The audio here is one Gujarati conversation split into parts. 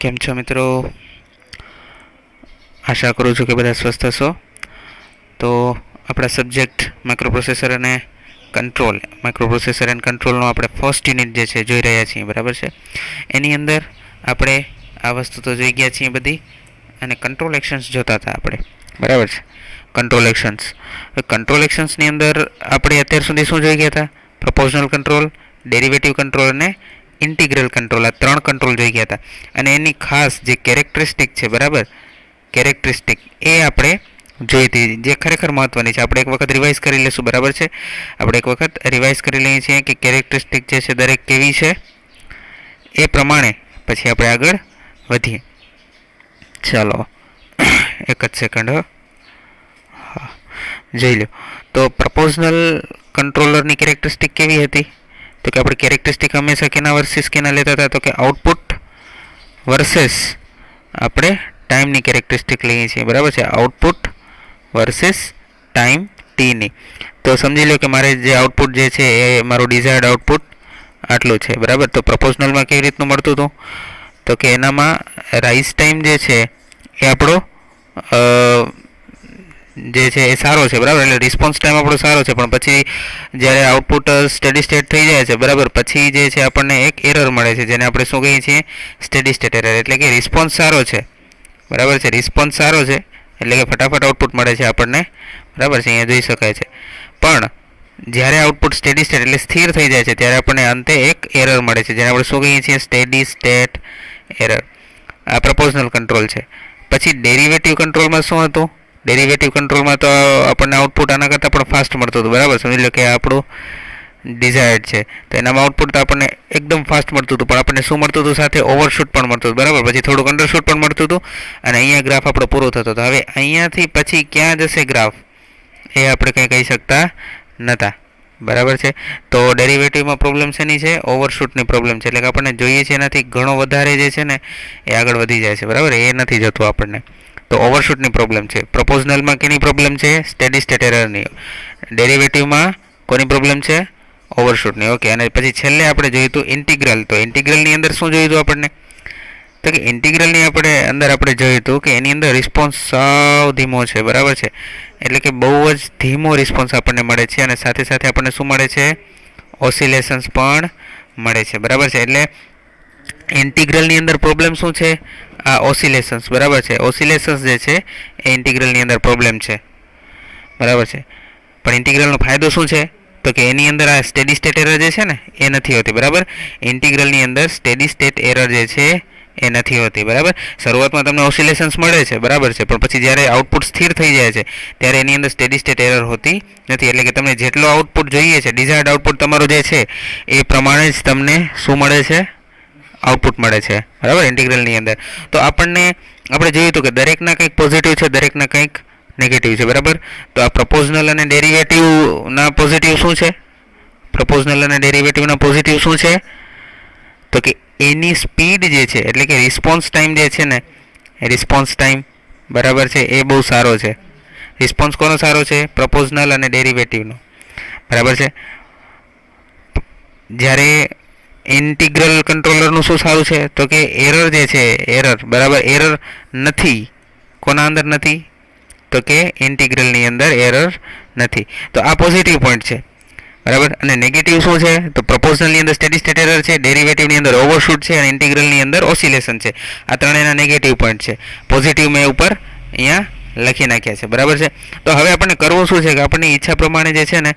કેમ છો મિત્રો? આશા કરું છું કે બધા સ્વસ્થ હશો. તો આપણા સબ્જેક્ટ માઇક્રોપ્રોસેસર અને કંટ્રોલ માઇક્રોપ્રોસેસર એન્ડ કંટ્રોલનો આપણે ફર્સ્ટ યુનિટ જે છે જોઈ રહ્યા છીએ, બરાબર છે. એની અંદર આપણે આ વસ્તુ તો જોઈ ગયા છીએ બધી, અને કંટ્રોલ એક્શન્સ જોતા હતા આપણે, બરાબર છે. કંટ્રોલ એક્શન્સની અંદર આપણે અત્યાર સુધી શું જોઈ ગયા હતા? પ્રપોઝનલ કંટ્રોલ, ડેરિવેટિવ કંટ્રોલ અને ઇન્ટિગ્રલ કંટ્રોલ. આ ત્રણ કંટ્રોલ જોઈ ગયા હતા. અને એની ખાસ જે કેરેક્ટરિસ્ટિક છે, બરાબર, કેરેક્ટરિસ્ટિક એ આપણે જોઈ હતી, જે ખરેખર મહત્ત્વની છે. આપણે એક વખત રિવાઇઝ કરી લઈશું, બરાબર છે. આપણે એક વખત રિવાઇઝ કરી લઈએ છીએ કે કેરેક્ટરિસ્ટિક જે છે દરેક કેવી છે, એ પ્રમાણે પછી આપણે આગળ વધીએ. ચાલો એક જ સેકન્ડ, હા, જોઈ લો. તો પ્રપોઝનલ કંટ્રોલરની કેરેક્ટરિસ્ટિક કેવી હતી? તો કે આપણે કેરેક્ટરિસ્ટિક હંમેશા કેના વર્સિસ કેના લેતા હતા? તો કે આઉટપુટ વર્સેસ આપણે ટાઈમની કેરેક્ટરિસ્ટિક લઈએ છીએ, બરાબર છે. આઉટપુટ વર્સેસ ટાઈમ ટીની. તો સમજી લો કે મારે જે આઉટપુટ જે છે એ મારું ડિઝાયર્ડ આઉટપુટ આટલું છે, બરાબર. તો પ્રપોઝનલમાં કેવી રીતનું મળતું હતું? તો કે એનામાં રાઇઝ ટાઈમ જે છે એ આપણો જે છે એ સારો છે, બરાબર. એટલે રિસ્પોન્સ ટાઈમ આપણો સારો છે. પણ પછી જ્યારે આઉટપુટ સ્ટેડી સ્ટેટ થઈ જાય છે, બરાબર, પછી જે છે આપણને એક એરર મળે છે, જેને આપણે શું કહીએ છીએ? Steady state error. એટલે કે રિસ્પોન્સ સારો છે, બરાબર છે. રિસ્પોન્સ સારો છે એટલે કે ફટાફટ આઉટપુટ મળે છે આપણને, બરાબર છે. અહીંયા જોઈ શકાય છે. પણ જ્યારે આઉટપુટ સ્ટેડી સ્ટેટ એટલે સ્થિર થઈ જાય છે, ત્યારે આપણને અંતે એક એરર મળે છે, જેને આપણે શું કહીએ છીએ? Steady state error. આ પ્રપોઝનલ કંટ્રોલ છે. પછી ડેરિવેટિવ કંટ્રોલમાં શું હતું? ડેરિવેટિવ કંટ્રોલમાં તો આપણને આઉટપુટ આના કરતાં પણ ફાસ્ટ મળતું હતું, બરાબર. સમજી લો કે આપણું ડિઝાયર્ડ છે, તો એનામાં આઉટપુટ તો આપણને એકદમ ફાસ્ટ મળતું હતું, પણ આપણને શું મળતું હતું? સાથે ઓવરશૂટ પણ મળતું હતું, બરાબર. પછી થોડુંક અંડરશૂટ પણ મળતું હતું, અને અહીંયા ગ્રાફ આપણો પૂરો થતો હતો. હવે અહીંયાથી પછી ક્યાં જશે ગ્રાફ, એ આપણે કંઈ કહી શકતા નહોતા, બરાબર છે. તો ડેરિવેટિવમાં પ્રોબ્લેમ શેની છે? ઓવરશૂટની પ્રોબ્લેમ છે. એટલે કે આપણને જોઈએ છે એનાથી ઘણો વધારે જે છે ને એ આગળ વધી જાય છે, બરાબર. એ નથી જતું આપણને. તો ઓવરશૂટની પ્રોબ્લેમ છે. પ્રપોઝનલમાં કેની પ્રોબ્લેમ છે? Steady state એરરની. ડેરિવેટિવમાં કોની પ્રોબ્લેમ છે? ઓવરશૂટની. ઓકે. અને પછી છેલ્લે આપણે જોયું હતું ઇન્ટિગ્રલ. તો ઇન્ટિગ્રલની અંદર શું જોયું હતું આપણને? તો કે ઇન્ટિગ્રલની અંદર આપણે જોયું હતું કે એની અંદર રિસ્પોન્સ સાવ ધીમો છે, બરાબર છે. એટલે કે બહુ જ ધીમો રિસ્પોન્સ આપણને મળે છે, અને સાથે સાથે આપણને શું મળે છે? ઓસિલેશન્સ પણ મળે છે, બરાબર છે. એટલે ઇન્ટિગ્રલની અંદર પ્રોબ્લેમ શું છે? આ ઓસિલેશન્સ, બરાબર છે. ઓસિલેશન્સ જે છે એ ઇન્ટિગ્રલની અંદર પ્રોબ્લેમ છે, બરાબર છે. પણ ઇન્ટિગ્રલનો ફાયદો શું છે? તો કે એની અંદર આ સ્ટેડી સ્ટેટ એરર જે છે ને એ નથી હોતી, બરાબર. ઇન્ટિગ્રલની અંદર સ્ટેડી સ્ટેટ એરર જે છે એ નથી હોતી, બરાબર. શરૂઆતમાં તમને ઓસિલેશન્સ મળે છે, બરાબર છે, પણ પછી જ્યારે આઉટપુટ સ્થિર થઈ જાય છે ત્યારે એની અંદર સ્ટેડી સ્ટેટ એરર હોતી નથી. એટલે કે તમને જેટલો આઉટપુટ જોઈએ છે, ડિઝાયર્ડ આઉટપુટ તમારો જે છે એ પ્રમાણે જ તમને શું મળે છે? આઉટપુટ મળે છે, બરાબર, ઇન્ટિગ્રલની અંદર. તો આપણે જોયું હતું કે દરેકના કંઈક પોઝિટિવ છે, દરેકના કંઈક નેગેટિવ છે, બરાબર. તો આ પ્રપોઝનલ અને ડેરિવેટિવના પોઝિટિવ શું છે? પ્રપોઝનલ અને ડેરિવેટિવના પોઝિટિવ શું છે? તો કે એની સ્પીડ જે છે, એટલે કે રિસ્પોન્સ ટાઈમ જે છે ને, રિસ્પોન્સ ટાઈમ, બરાબર છે, એ બહુ સારો છે. રિસ્પોન્સ કોનો સારો છે? પ્રપોઝનલ અને ડેરિવેટિવનો, બરાબર છે. જ્યારે ઇન્ટિગ્રલ કંટ્રોલરનું શું સારું છે? તો કે એરર જે છે, એરર, બરાબર, એરર નથી. કોના અંદર નથી? તો કે ઇન્ટિગ્રલની અંદર એરર નથી. તો આ પોઝિટિવ પોઈન્ટ છે, બરાબર. અને નેગેટિવ શું છે? તો પ્રપોઝનલની અંદર સ્ટેડી સ્ટેટ એરર છે, ડેરિવેટિવની અંદર ઓવરશૂટ છે, અને ઇન્ટિગ્રલની અંદર ઓસિલેશન છે. આ ત્રણેયના નેગેટિવ પોઈન્ટ છે. પોઝિટિવ મેં ઉપર અહીંયા લખી નાખ્યા છે, બરાબર છે. તો હવે આપણને કરવું શું છે કે આપણની ઈચ્છા પ્રમાણે જે છે ને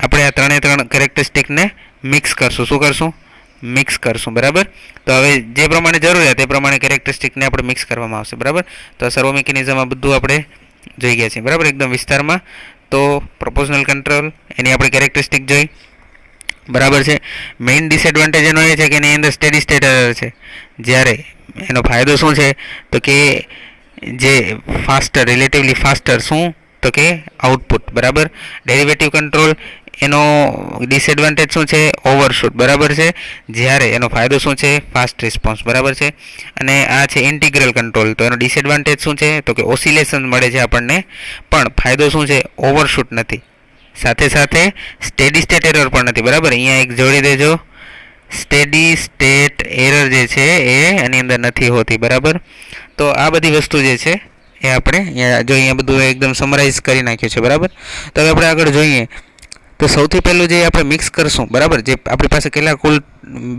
આપણે આ ત્રણ કેરેક્ટરિસ્ટિકને મિક્સ કરશું. શું કરશું? મિક્સ કરશું, બરાબર. તો હવે જે પ્રમાણે જરૂરિયાત એ પ્રમાણે કેરેક્ટરિસ્ટિકને આપણે મિક્સ કરવામાં આવશે, બરાબર. તો આ સર્વો મિકેનિઝમમાં બધું આપણે જોઈ ગયા છીએ, બરાબર, એકદમ વિસ્તારમાં. તો પ્રપોઝનલ કંટ્રોલ, એની આપણે કેરેક્ટરિસ્ટિક જોઈ, બરાબર છે. મેઇન ડિસએડવાન્ટેજ એનો એ છે કે એની અંદર સ્ટેડી સ્ટેટ એરર છે. જ્યારે એનો ફાયદો શું છે? તો કે જે ફાસ્ટર, રિલેટિવલી ફાસ્ટર શું? તો કે આઉટપુટ, બરાબર. ડેરિવેટિવ કંટ્રોલ, એનો ડિસએડવાન્ટેજ શું છે? ઓવરશૂટ, બરાબર છે. જ્યારે એનો ફાયદો શું છે? ફાસ્ટ રિસ્પોન્સ, બરાબર છે. અને આ છે ઇન્ટિગ્રલ કંટ્રોલ. તો એનો ડિસએડવાન્ટેજ શું છે? તો કે ઓસિલેશન મળે છે આપણને, પણ ફાયદો શું છે? ઓવરશૂટ નથી. સાથે સાથે સ્ટેડી સ્ટેટ એરર પણ નથી, બરાબર. અહીંયા એક જોડી દેજો, સ્ટેડી સ્ટેટ એરર જે છે એ આની અંદર નથી હોતી, બરાબર. તો આ બધી વસ્તુ જે છે એ આપણે જો અહીંયા બધું એકદમ સમરાઇઝ કરી નાખ્યું છે, બરાબર. તો હવે આપણે આગળ જોઈએ તો સૌથી પહેલું જે આપણે મિક્સ કરશું, બરાબર, જે આપણી પાસે કેટલા કુલ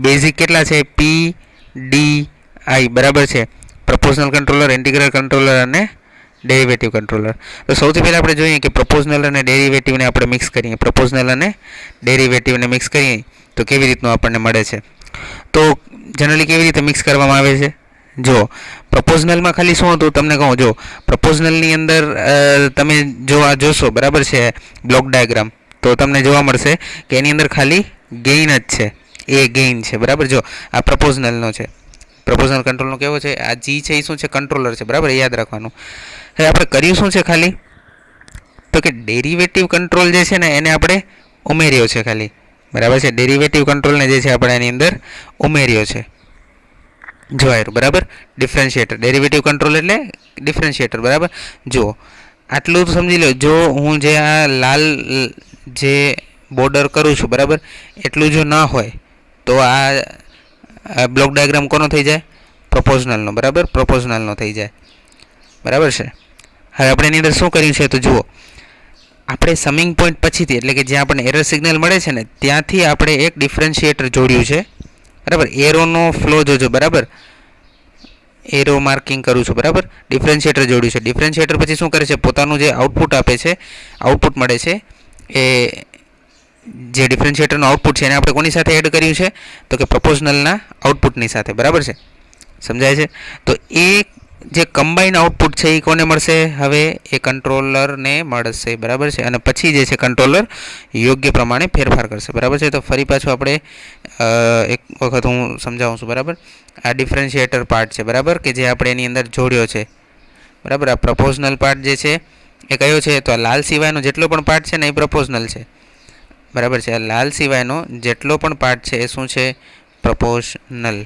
બેઝિક કેટલા છે, પી ડી આઈ, બરાબર છે, પ્રપોઝનલ કંટ્રોલર, ઇન્ટિગ્રલ કંટ્રોલર અને ડેરિવેટિવ કંટ્રોલર. તો સૌથી પહેલાં આપણે જોઈએ કે પ્રપોઝનલ અને ડેરિવેટિવને આપણે મિક્સ કરીએ, પ્રપોઝનલ અને ડેરિવેટિવને મિક્સ કરીએ તો કેવી રીતનું આપણને મળે છે. તો જનરલી કેવી રીતે મિક્સ કરવામાં આવે છે, જો પ્રપોઝનલમાં ખાલી શું હતું તમને કહું, જો પ્રપોઝનલની અંદર તમે જો આ જોશો, બરાબર છે, બ્લોક ડાયાગ્રામ, તો તમને જોવા મળશે કે એની અંદર ખાલી ગેઇન જ છે, એ ગેઇન છે, બરાબર. જો આ પ્રપોઝનલનો છે, પ્રપોઝનલ કંટ્રોલનો કેવો છે, આ જી છે એ શું છે, કંટ્રોલર છે, બરાબર, યાદ રાખવાનું. હવે આપણે કર્યું શું છે ખાલી, તો કે ડેરિવેટિવ કંટ્રોલ જે છે ને એને આપણે ઉમેર્યો છે ખાલી, બરાબર છે, ડેરિવેટિવ કંટ્રોલને જે છે આપણે એની અંદર ઉમેર્યો છે, જોવાયું, બરાબર. ડિફરન્શિએટર, ડેરિવેટિવ કંટ્રોલ એટલે ડિફરન્શિએટર, બરાબર. જો આટલું તો સમજી લો, જો હું જે આ લાલ જે બોર્ડર કરું છું, બરાબર, એટલું જો ન હોય તો આ બ્લોક ડાયાગ્રામ કોનો થઈ જાય, પ્રપોઝનલનો, બરાબર, પ્રપોઝનલનો થઈ જાય, બરાબર છે. હવે આપણે એની અંદર શું કર્યું છે તો જુઓ, આપણે સમિંગ પોઈન્ટ પછીથી એટલે કે જ્યાં આપણને એરર સિગ્નલ મળે છે ને ત્યાંથી આપણે એક ડિફરન્શિએટર જોડ્યું છે, બરાબર. એરોનો ફ્લો જોજો, બરાબર, એરો માર્કિંગ કરું છું, બરાબર, ડિફરન્શિએટર જોડ્યું છે. ડિફરન્શિએટર પછી શું કરે છે, પોતાનું જે આઉટપુટ આપે છે, આઉટપુટ મળે છે, એ જે ડિફરન્શિએટરનું આઉટપુટ છે એને આપણે કોની સાથે એડ કર્યું છે તો કે પ્રપોઝનલના આઉટપુટની સાથે, બરાબર છે, સમજાય છે. તો એ જે કમ્બાઈન આઉટપુટ છે એ કોને મળશે, હવે એ કંટ્રોલરને મળશે, બરાબર છે. અને પછી જે છે કંટ્રોલર યોગ્ય પ્રમાણે ફેરફાર કરશે, બરાબર છે. તો ફરી પાછું આપણે એક વખત હું સમજાવું છું, બરાબર. આ ડિફરન્શિએટર પાર્ટ છે, બરાબર, કે જે આપણે એની અંદર જોડ્યો છે, બરાબર. આ પ્રપોઝનલ પાર્ટ જે છે એ કયો છે, તો આ લાલ સિવાયનો જેટલો પણ પાર્ટ છે ને એ પ્રપોઝનલ છે, બરાબર છે. આ લાલ સિવાયનો જેટલો પણ પાર્ટ છે એ શું છે, પ્રપોઝનલ,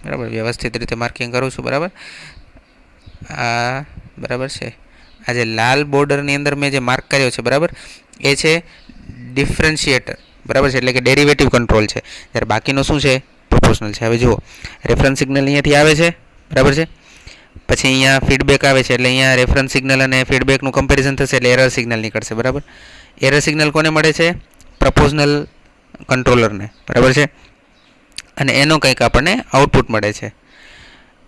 બરાબર. વ્યવસ્થિત રીતે માર્કિંગ કરું છું, બરાબર. આ બરાબર છે, આ જે લાલ બોર્ડરની અંદર મેં જે માર્ક કર્યો છે, બરાબર, એ છે ડિફરન્શિએટર, બરાબર છે, એટલે કે ડેરિવેટિવ કંટ્રોલ છે, જ્યારે બાકીનો શું છે, પ્રપોઝનલ છે. હવે જુઓ, રેફરન્સ સિગ્નલ અહીંયાથી આવે છે, બરાબર છે, પછી અહીંયા ફીડબેક આવે છે, એટલે અહીંયા રેફરન્સ સિગ્નલ અને ફીડબેકનું કમ્પેરિઝન થશે એટલે એરર સિગ્નલ નીકળશે, બરાબર. એરર સિગ્નલ કોને મળે છે, પ્રપોઝનલ કંટ્રોલરને, બરાબર છે, અને એનો કંઈક આપણને આઉટપુટ મળે છે.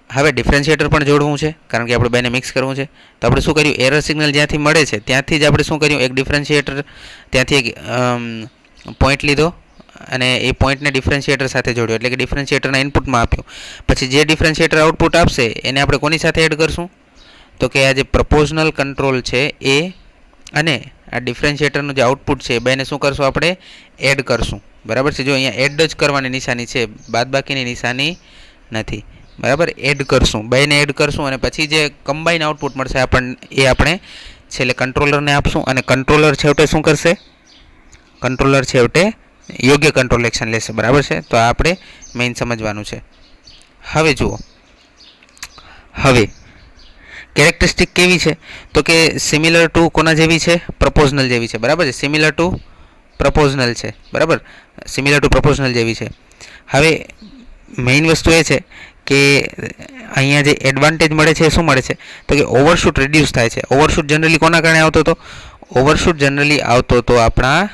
હવે ડિફરન્શિએટર પણ જોડવું છે કારણ કે આપણે બેને મિક્સ કરવું છે. તો આપણે શું કર્યું, એરર સિગ્નલ જ્યાંથી મળે છે ત્યાંથી જ આપણે શું કર્યું, એક ડિફરન્શિએટર ત્યાંથી એક પોઈન્ટ લીધો અને એ પોઈન્ટને ડિફરન્શિએટર સાથે જોડ્યો, એટલે કે ડિફરન્શિએટરના ઇનપુટમાં આપ્યું. પછી જે ડિફરન્શિએટર આઉટપુટ આપશે એને આપણે કોની સાથે એડ કરશું, તો કે આ જે પ્રપોઝનલ કંટ્રોલ છે એ અને આ ડિફરન્શિએટરનું જે આઉટપુટ છે એ બેને શું કરશું, આપણે એડ કરશું, બરાબર છે. જો અહીંયા એડ જ કરવાની નિશાની છે, બાદબાકીની નિશાની નથી, બરાબર. એડ કરશું, બેને એડ કરશું અને પછી જે કમ્બાઈન આઉટપુટ મળશે આપણને એ આપણે છેલ્લે કંટ્રોલરને આપશું અને કંટ્રોલર છેવટે શું કરશે, કંટ્રોલર છેવટે યોગ્ય કંટ્રોલ એક્શન લેશે, બરાબર છે. તો આ આપણે મેઇન સમજવાનું છે. હવે જુઓ, હવે કેરેક્ટરિસ્ટિક કેવી છે તો કે સિમિલર ટુ કોના જેવી છે, પ્રપોઝનલ જેવી છે, બરાબર છે. સિમિલર ટુ પ્રપોઝનલ છે, બરાબર, સિમિલર ટુ પ્રપોઝનલ જેવી છે. હવે મેઇન વસ્તુ એ છે કે અહીંયા જે એડવાન્ટેજ મળે છે એ શું મળે છે તો કે ઓવરશૂટ રિડ્યુસ થાય છે. ઓવરશૂટ જનરલી કોના કારણે આવતો હતો, ઓવરશૂટ જનરલી આવતો હતો આપણા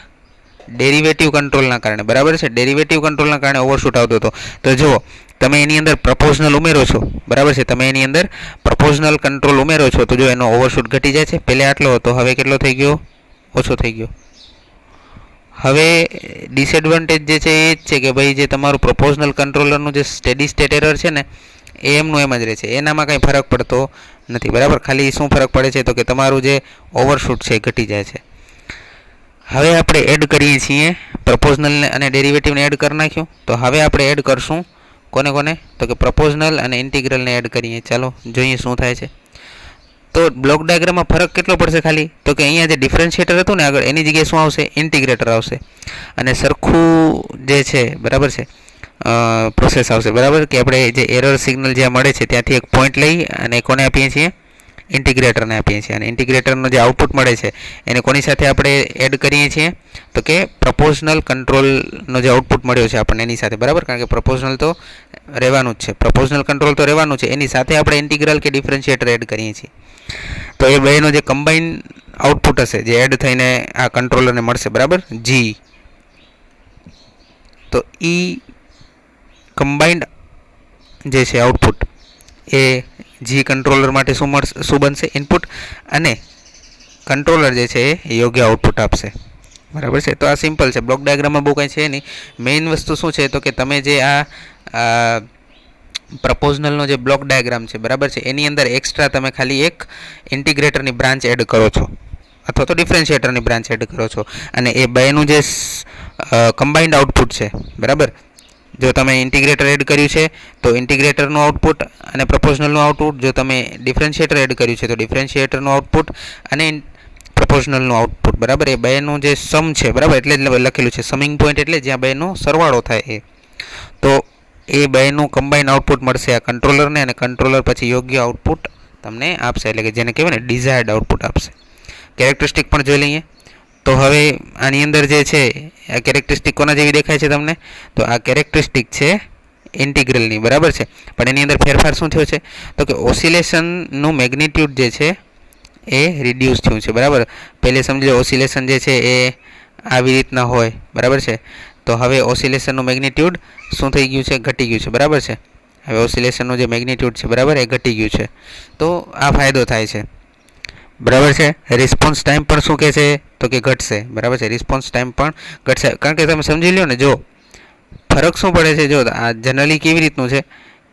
ડેરિવેટિવ કંટ્રોલના કારણે, બરાબર છે. ડેરિવેટિવ કંટ્રોલના કારણે ઓવરશૂટ આવતો હતો. તો જુઓ, તમે એની અંદર પ્રપોઝનલ ઉમેરો છો, બરાબર છે, તમે એની અંદર પ્રપોઝનલ કંટ્રોલ ઉમેરો છો તો જો એનો ઓવરશૂટ ઘટી જાય છે. પહેલે આટલો હતો, હવે કેટલો થઈ ગયો, ઓછો થઈ ગયો. હવે ડિસએડવાન્ટેજ જે છે એ જ છે કે ભાઈ જે તમારું પ્રપોઝનલ કંટ્રોલરનું જે સ્ટેડી સ્ટેટ એરર છે ને એ એમનું એમ જ રહે છે, એનામાં કંઈ ફરક પડતો નથી, બરાબર. ખાલી શું ફરક પડે છે તો કે તમારું જે ઓવરશૂટ છે એ ઘટી જાય છે. હવે આપણે એડ કરીએ છીએ પ્રપોઝનલને અને ડેરિવેટિવને એડ કરી નાખ્યું. તો હવે આપણે એડ કરશું કોને કોને તો કે પ્રપોઝનલ અને ઇન્ટિગ્રલને એડ કરીએ. ચાલો જોઈએ શું થાય છે. તો બ્લોક ડાયાગ્રામમાં ફરક કેટલો પડશે ખાલી તો કે અહીંયા જે ડિફરન્શિએટર હતું ને આગળ એની જગ્યાએ શું આવશે, ઇન્ટિગ્રેટર આવશે અને સરખું જે છે, બરાબર છે, પ્રોસેસ આવશે, બરાબર. કે આપણે જે એરર સિગ્નલ જ્યાં મળે છે ત્યાંથી એક પોઈન્ટ લઈ અને કોને આપીએ છીએ, ઇન્ટિગ્રેટરને આપીએ છીએ અને ઇન્ટિગ્રેટરનો જે આઉટપુટ મળે છે એને કોની સાથે આપણે એડ કરીએ છીએ તો કે પ્રપોઝનલ કંટ્રોલનો જે આઉટપુટ મળ્યો છે આપણને એની સાથે, બરાબર. કારણ કે પ્રપોઝનલ તો રહેવાનું જ છે, પ્રપોઝનલ કંટ્રોલ તો રહેવાનું છે, એની સાથે આપણે ઇન્ટિગ્રલ કે ડિફરન્શિએટર એડ કરીએ છીએ. તો એ બેનો જે કમ્બાઈન આઉટપુટ હશે જે એડ થઈને આ કંટ્રોલરને મળશે, બરાબર, જી. તો કમ્બાઈન્ડ જે છે આઉટપુટ એ જી કંટ્રોલર માટે શું બનશે, ઇનપુટ, અને કંટ્રોલર જે છે એ યોગ્ય આઉટપુટ આપશે, બરાબર છે. તો આ સિમ્પલ છે, બ્લોક ડાયાગ્રામમાં બહુ કંઈ છે નહીં. મેઇન વસ્તુ શું છે તો કે તમે જે આ પ્રપોઝનલનો જે બ્લોક ડાયાગ્રામ છે, બરાબર છે, એની અંદર એક્સ્ટ્રા તમે ખાલી એક ઇન્ટિગ્રેટરની બ્રાન્ચ એડ કરો છો અથવા તો ડિફરન્શિએટરની બ્રાન્ચ એડ કરો છો અને એ બેનું જે કમ્બાઇન્ડ આઉટપુટ છે, બરાબર, જો તમે ઇન્ટિગ્રેટર એડ કર્યું છે તો ઇન્ટિગ્રેટરનું આઉટપુટ અને પ્રપોઝનલનું આઉટપુટ, જો તમે ડિફરન્શિએટર એડ કર્યું છે તો ડિફરન્શિએટરનું આઉટપુટ અને પ્રપોઝનલનું આઉટપુટ, બરાબર, એ બેનું જે સમ છે, બરાબર, એટલે જ લખેલું છે સમિંગ પોઈન્ટ, એટલે જ્યાં બેનો સરવાળો થાય એ. તો એ બેનું કમ્બાઈન આઉટપુટ મળશે આ કંટ્રોલરને અને કંટ્રોલર પછી યોગ્ય આઉટપુટ તમને આપશે, એટલે કે જેને કહેવાય ને ડિઝાયર્ડ આઉટપુટ આપશે. કેરેક્ટરિસ્ટિક પણ જોઈ લઈએ. તો હવે આની અંદર જે છે આ કેરેક્ટરિસ્ટિક કોના જેવી દેખાય છે તમને, તો આ કેરેક્ટરિસ્ટિક છે ઇન્ટિગ્રલની, બરાબર છે. પણ એની અંદર ફેરફાર શું થયો છે તો કે ઓસિલેશનનું મેગ્નિટ્યુડ જે છે એ રિડ્યુસ થયું છે, બરાબર. પહેલે સમજો ઓસિલેશન જે છે એ આવી રીતના હોય, બરાબર છે. તો હવે ઓસિલેશનનું મેગ્નિટ્યુડ શું થઈ ગયું છે, ઘટી ગયું છે, બરાબર છે. હવે ઓસિલેશનનું જે મેગ્નિટ્યુડ છે, બરાબર, એ ઘટી ગયું છે. તો આ ફાયદો થાય છે, બરાબર છે. રિસ્પોન્સ ટાઈમ પણ શું કહે છે તો કે ઘટશે, બરાબર છે. રિસ્પોન્સ ટાઈમ પણ ઘટશે, કારણ કે તમે સમજી લો ને, જો ફરક શું પડે છે, જો આ જનરલી કેવી રીતનું છે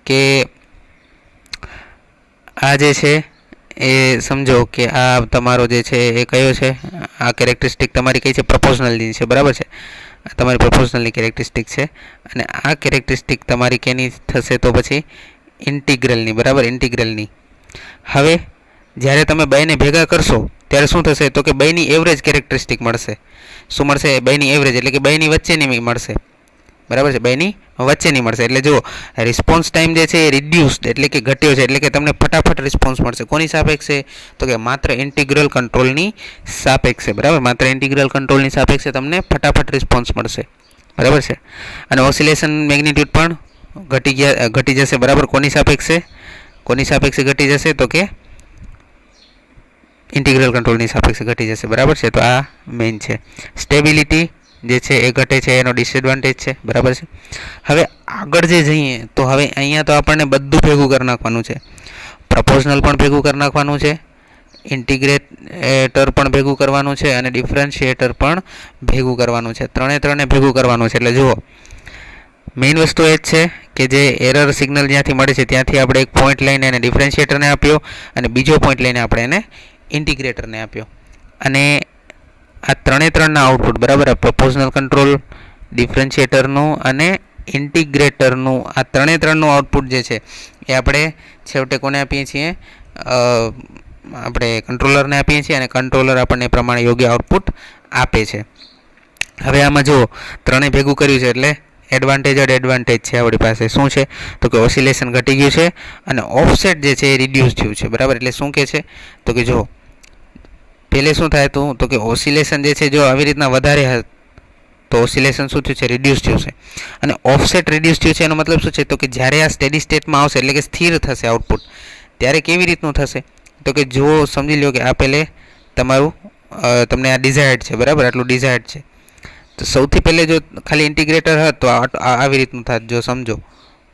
કે આ જે છે એ સમજો કે આ તમારો જે છે એ કયો છે, આ કેરેક્ટરિસ્ટિક તમારી કઈ છે, પ્રપોઝનલની છે, બરાબર છે. તમારી પ્રપોઝનલની કેરેક્ટરિસ્ટિક છે અને આ કેરેક્ટરિસ્ટિક તમારી કેની થશે તો પછી ઇન્ટિગ્રલની, બરાબર, ઇન્ટિગ્રલની. હવે જ્યારે તમે બેને ભેગા કરશો ત્યારે શું થશે તો કે બેની એવરેજ કેરેક્ટરિસ્ટિક મળશે. શું મળશે, બેની એવરેજ, એટલે કે બેની વચ્ચેની મળશે, બરાબર છે, બેની વચ્ચેની મળશે. એટલે જો રિસ્પોન્સ ટાઈમ જે છે એ રિડ્યુસ્ડ એટલે કે ઘટ્યો છે, એટલે કે તમને ફટાફટ રિસ્પોન્સ મળશે. કોની સાપેક્ષે તો કે માત્ર ઇન્ટિગ્રલ કંટ્રોલની સાપેક્ષે, બરાબર, માત્ર ઇન્ટિગ્રલ કંટ્રોલની સાપેક્ષે તમને ફટાફટ રિસ્પોન્સ મળશે, બરાબર છે. અને ઓસિલેશન મેગ્નિટ્યુડ પણ ઘટી જશે, બરાબર. કોની સાપેક્ષે ઘટી જશે તો કે ઇન્ટિગ્રલ કંટ્રોલની સાપેક્ષે ઘટી જશે, બરાબર છે. તો આ મેઇન છે. સ્ટેબિલિટી જે છે એ ઘટે છે, એનો ડિસએડવાન્ટેજ છે, બરાબર છે. હવે આગળ જે જઈએ તો હવે અહીંયા તો આપણને બધું ભેગું કરી નાખવાનું છે. પ્રપોઝનલ પણ ભેગું કરી નાખવાનું છે, ઇન્ટિગ્રેટર પણ ભેગું કરવાનું છે અને ડિફરન્શિએટર પણ ભેગું કરવાનું છે. ત્રણે ભેગું કરવાનું છે. એટલે જુઓ, મેઇન વસ્તુ એ જ છે કે જે એરર સિગ્નલ જ્યાંથી મળે છે ત્યાંથી આપણે એક પોઈન્ટ લઈને એને ડિફરન્શિએટરને આપ્યો અને બીજો પોઈન્ટ લઈને આપણે એને ઇન્ટિગ્રેટરને આપ્યો. અને આ ત્રણના આઉટપુટ, બરાબર, પ્રપોઝનલ કંટ્રોલ, ડિફરન્શિએટરનું અને ઇન્ટિગ્રેટરનું, આ ત્રણનું આઉટપુટ જે છે એ આપણે છેવટે કોને આપીએ છીએ, આપણે કંટ્રોલરને આપીએ છીએ અને કંટ્રોલર આપણને એ પ્રમાણે યોગ્ય આઉટપુટ આપે છે. હવે આમાં જો ત્રણેય ભેગું કર્યું છે એટલે એડવાન્ટેજ છે આપણી પાસે. શું છે તો કે ઓસિલેશન ઘટી ગયું છે અને ઓફસેટ જે છે એ રિડ્યુસ થયું છે, બરાબર. એટલે શું કહે છે તો કે જો પહેલે શું થાય હતું તો કે ઓસિલેશન જે છે જો આવી રીતના વધારે તો ઓસિલેશન શું થયું છે, રિડ્યુસ થયું છે. અને ઓફસેટ રિડ્યુસ થયું છે એનો મતલબ શું છે તો કે જ્યારે આ સ્ટેડી સ્ટેટમાં આવશે એટલે કે સ્થિર થશે આઉટપુટ, ત્યારે કેવી રીતનું થશે તો કે જો સમજી લો કે આ પહેલે તમારું તમને આ ડિઝાયર્ડ છે, બરાબર, આટલું ડિઝાયર્ડ છે. તો સૌથી પહેલે જો ખાલી ઇન્ટિગ્રેટર હોત તો આવી રીતનું થાત. જો સમજો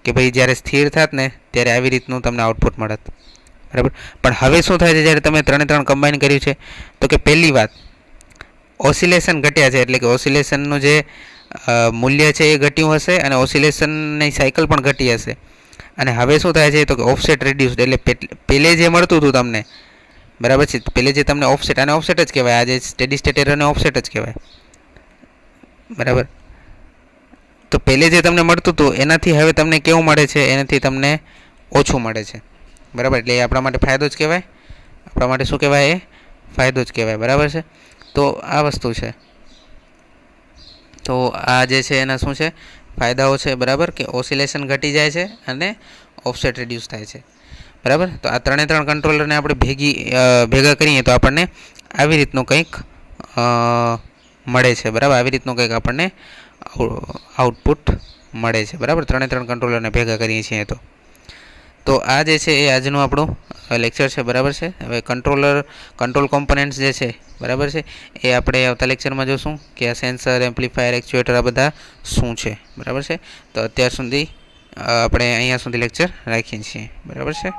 કે ભાઈ જ્યારે સ્થિર થાત ને ત્યારે આવી રીતનું તમને આઉટપુટ મળત, બરાબર. પણ હવે શું થાય છે જ્યારે તમે ત્રણ કમ્બાઈન કર્યું છે તો કે પહેલી વાત ઓસિલેશન ઘટ્યા છે, એટલે કે ઓસિલેશનનું જે મૂલ્ય છે એ ઘટ્યું હશે અને ઓસિલેશનની સાયકલ પણ ઘટી હશે. અને હવે શું થાય છે તો કે ઓફસેટ રિડ્યુસ્ડ, એટલે પહેલે જે મળતું હતું તમને, બરાબર છે, પહેલે જે તમને ઓફસેટ, આને ઓફસેટ જ કહેવાય, આ જે સ્ટેડી સ્ટેટ એરરને ઓફસેટ જ કહેવાય, બરાબર. તો પહેલે જે તમને મળતું હતું એનાથી હવે તમને કેવું મળે છે, એનાથી તમને ઓછું મળે છે, બરાબર. એટલે એ આપણા માટે ફાયદો જ કહેવાય, આપણા માટે શું કહેવાય, એ ફાયદો જ કહેવાય, બરાબર છે. તો આ વસ્તુ છે. તો આ જે છે એના શું છે ફાયદાઓ છે, બરાબર, કે ઓસિલેશન ઘટી જાય છે અને ઓફસેટ રિડ્યુસ થાય છે, બરાબર. તો આ ત્રણ કંટ્રોલરને આપણે ભેગા કરીએ તો આપણને આવી રીતનું કંઈક મળે છે. બરાબર, આવી રીતનું કંઈક આપણને આઉટપુટ મળે છે. બરાબર, ત્રણ કંટ્રોલરને ભેગા કરીએ છીએ તો આ જે છે એ આજનું આપણું લેક્ચર છે. બરાબર છે. હવે કંટ્રોલ કોમ્પોનન્ટ્સ જે છે, બરાબર છે, એ આપણે આવતા લેક્ચરમાં જોશું કે આ સેન્સર, એમ્પ્લીફાયર, એક્ચ્યુએટર આ બધા શું છે. બરાબર છે. તો અત્યાર સુધી આપણે અહીંયા સુધી લેક્ચર રાખીએ છીએ. બરાબર છે.